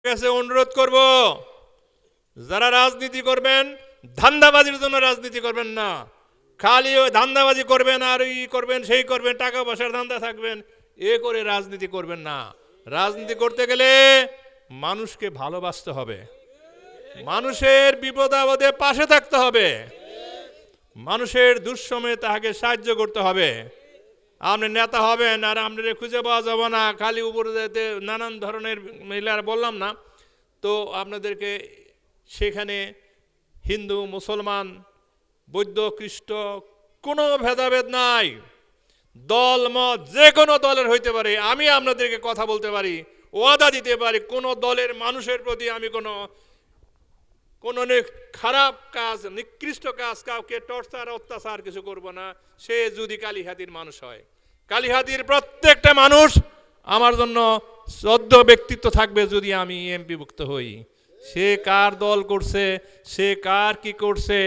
কাছে অনুরোধ করব, যারা রাজনীতি করবেন ধান্দাবাজির জন্য রাজনীতি করবেন না। খালি ওই ধান্দাবাজি করবেন আর ই করবেন সেই করবেন, টাকা পয়সার ধান্দা থাকবেন, এ করে রাজনীতি করবেন না। রাজনীতি করতে গেলে মানুষকে ভালোবাসতে হবে, মানুষের বিপদ আপদে পাশে থাকতে হবে, মানুষের দুঃসময়ে তাহাকে সাহায্য করতে হবে। আপনি নেতা হবেন আর আপনাদের খুঁজে পাওয়া যাবে না, খালি উপরে যেতে নানান ধরনের মহিলার বললাম না তো আপনাদেরকে। সেখানে হিন্দু মুসলমান বৌদ্ধ খ্রিস্ট কোনো ভেদাভেদ নাই, দল মত যে কোনো দলের হইতে পারে। আমি আপনাদেরকে কথা বলতে পারি, ওয়াদা দিতে পারি, কোনো দলের মানুষের প্রতি আমি কোনো খারাপ কাজ নিকৃষ্ট কাজ কাউকে টর্চার অত্যাচার কিছু করব না। সে যদি কালীহাতির মানুষ হয়, কালীহাতির প্রত্যেকটা মানুষ আমার জন্য শ্রদ্ধ ব্যক্তিত্ব থাকবে যদি আমি এমপি ভুক্ত হই। সে কার দল করছে, সে কার কি করছে,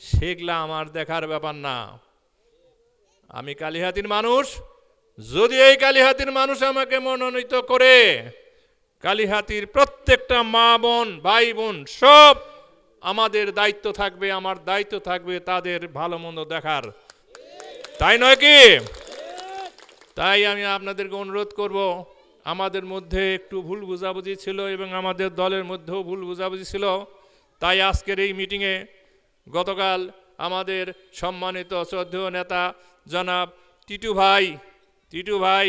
সেগুলা আমার দেখার ব্যাপার না। আমি কালীহাতির মানুষ, যদি এই কালীহাতির মানুষ আমাকে মনোনীত করে, কালীহাতির প্রত্যেকটা মা বোন ভাই বোন সব আমাদের দায়িত্ব থাকবে, আমার দায়িত্ব থাকবে তাদের ভালো মন্দ দেখার, তাই নয় কি? তাই আমি আপনাদেরকে অনুরোধ করব, আমাদের মধ্যে একটু ভুল বুঝাবুঝি ছিল এবং আমাদের দলের মধ্যেও ভুল বুঝাবুঝি ছিল। তাই আজকের এই মিটিংয়ে গতকাল আমাদের সম্মানিত শ্রদ্ধেয় নেতা জনাব টিটু ভাই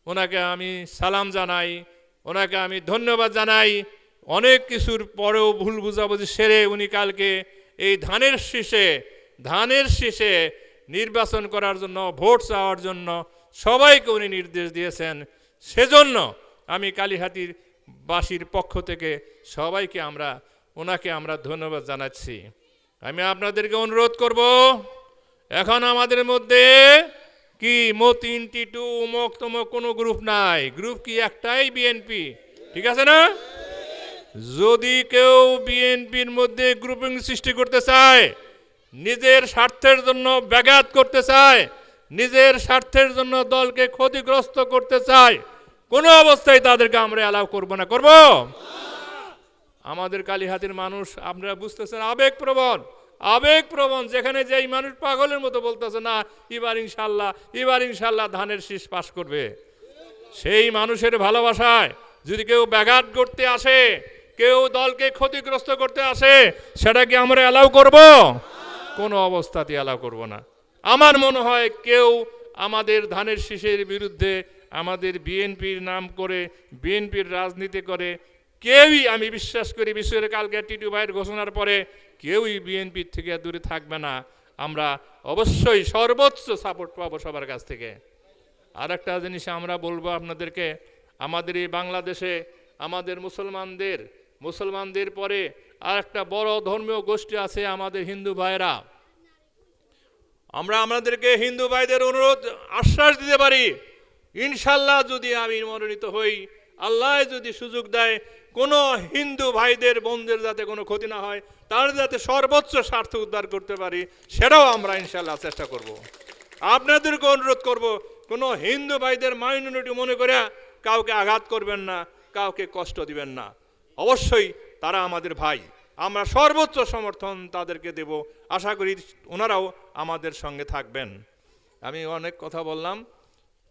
ওনাকে আমি সালাম জানাই, ওনাকে আমি ধন্যবাদ জানাই। অনেক কিছুর পরেও ভুল বুঝাবুঝি সেরে উনি কালকে এই ধানের শীষে নির্বাচন করার জন্য, ভোট চাওয়ার জন্য সবাইকে উনি নির্দেশ দিয়েছেন। সেজন্য আমি কালীহাতির বাসীর পক্ষ থেকে সবাইকে ওনাকে আমরা ধন্যবাদ জানাচ্ছি। আমি আপনাদেরকে অনুরোধ করব, এখন আমাদের মধ্যে কি মতিন টিটু উমক তমক কোনো গ্রুপ নাই, গ্রুপ কি একটাই, বিএনপি, ঠিক আছে না? যদি কেউ বিএনপির মধ্যে গ্রুপিং সৃষ্টি করতে চায়, নিজের স্বার্থের জন্য ব্যাঘাত করতে চায়, নিজের স্বার্থের জন্য দলকে ক্ষতিগ্রস্ত করতে চায়, কোনো অবস্থায় তাদেরকে আমরা অ্যালাউ করব না। করব? আমাদের কালীহাতির মানুষ আপনারা বুঝতেছেন আবেগপ্রবণ, যেখানে যেই মানুষ পাগলের মতো বলতেছে না এবার ইনশাল্লাহ ধানের শীষ পাস করবে, সেই মানুষের ভালোবাসায় যদি কেউ ব্যাঘাত করতে আসে, কেউ দলকে ক্ষতিগ্রস্ত করতে আসে, সেটা কি আমরা অ্যালাউ করব? কোনো অবস্থাতে অ্যালাউ করব না। আমার মনে হয় কেউ আমাদের ধানের শীষের বিরুদ্ধে, আমাদের বিএনপির নাম করে, বিএনপির রাজনীতি করে কেউই, আমি বিশ্বাস করি, বিশেষ করে কালকে টিটু ভাইয়ের ঘোষণার পরে কেউই বিএনপির থেকে দূরে থাকবে না। আমরা অবশ্যই সর্বোচ্চ সাপোর্ট পাবো সবার কাছ থেকে। আর একটা জিনিস আমরা বলবো আপনাদেরকে, আমাদের এই বাংলাদেশে আমাদের মুসলমানদের পরে আর একটা বড় ধর্মীয় গোষ্ঠী আছে, আমাদের হিন্দু ভাইয়েরা। আমরা আমাদেরকে হিন্দু ভাইদের অনুরোধ আশ্বাস দিতে পারি, ইনশাল্লাহ যদি আমি মনোনীত হই, আল্লাহ যদি সুযোগ দেয়, কোনো হিন্দু ভাইদের বোনদের যাতে কোনো ক্ষতি না হয়, তার যাতে সর্বোচ্চ স্বার্থ উদ্ধার করতে পারি, সেটাও আমরা ইনশাল্লাহ চেষ্টা করব। আপনাদেরকে অনুরোধ করব, কোনো হিন্দু ভাইদের মাইনরিটি মনে করে কাউকে আঘাত করবেন না, কাউকে কষ্ট দিবেন না। অবশ্যই তারা আমাদের ভাই, আমরা সর্বোচ্চ সমর্থন তাদেরকে দেব। আশা করি ওনারাও আমাদের সঙ্গে থাকবেন। আমি অনেক কথা বললাম,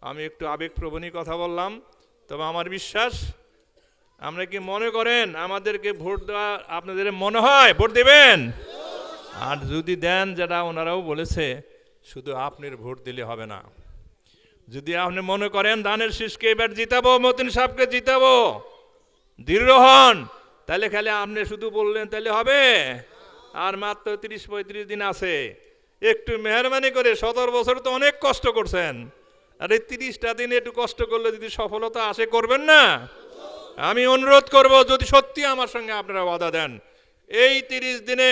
আমি একটু আবেগপ্রবণই কথা বললাম, তবে আমার বিশ্বাস, আমরা কি মনে করেন আমাদেরকে ভোট দেওয়া, আপনাদের মনে হয় ভোট দেবেন? আর যদি দেন, যেটা ওনারাও বলেছে, শুধু আপনার ভোট দিলে হবে না। যদি আপনি মনে করেন ধানের শীষকে এবার জিতাবো, মতিন সাহেবকে জিতাবো, দৃঢ় হন, তাহলে খালি আপনি শুধু বললেন তাহলে হবে? আর মাত্র 30-35 দিন আছে, একটু মেহরবানি করে, 17 বছর তো অনেক কষ্ট করছেন, আর এই 30টা দিন একটু কষ্ট করলে যদি সফলতা আসে, করবেন না? আমি অনুরোধ করব, যদি সত্যি আমার সঙ্গে আপনারা ওয়াদা দেন, এই 30 দিনে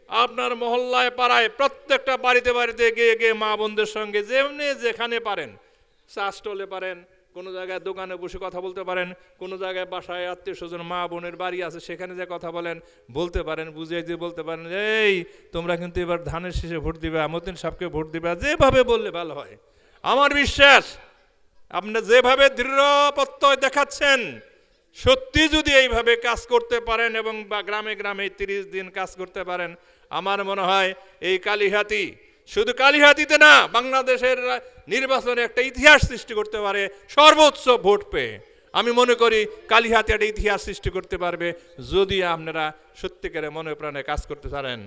আপনার মহল্লায় পাড়ায় প্রত্যেকটা বাড়িতে গিয়ে মা বোনদের সঙ্গে যেখানে পারেন, চা স্টলে পারেন, কোনো জায়গায় দোকানে বসে কথা বলতে পারেন, কোনো জায়গায় বাসায় আত্মীয় স্বজন মা বোনের বাড়ি আছে সেখানে যে কথা বলতে পারেন, বুঝিয়ে দিয়ে বলতে পারেন, এই তোমরা কিন্তু এবার ধানের শীষে ভোট দিবা, মতিন সাহেবকে ভোট দিবা, যেভাবে বললে ভালো হয়। আমার বিশ্বাস, আপনি যেভাবে দৃঢ় প্রত্যয় দেখাচ্ছেন, সত্যি যদি এইভাবে কাজ করতে পারেন এবং বা গ্রামে গ্রামে 30 দিন কাজ করতে পারেন, আমার মনে হয় এই কালিহাতী শুধু কালিহাতীতে না, বাংলাদেশের নির্বাচনে একটা ইতিহাস সৃষ্টি করতে পারে সর্বোচ্চ ভোট পেয়ে। আমি মনে করি কালিহাতী একটা ইতিহাস সৃষ্টি করতে পারবে যদি আপনারা সত্যিকারে মনে প্রাণে কাজ করতে পারেন।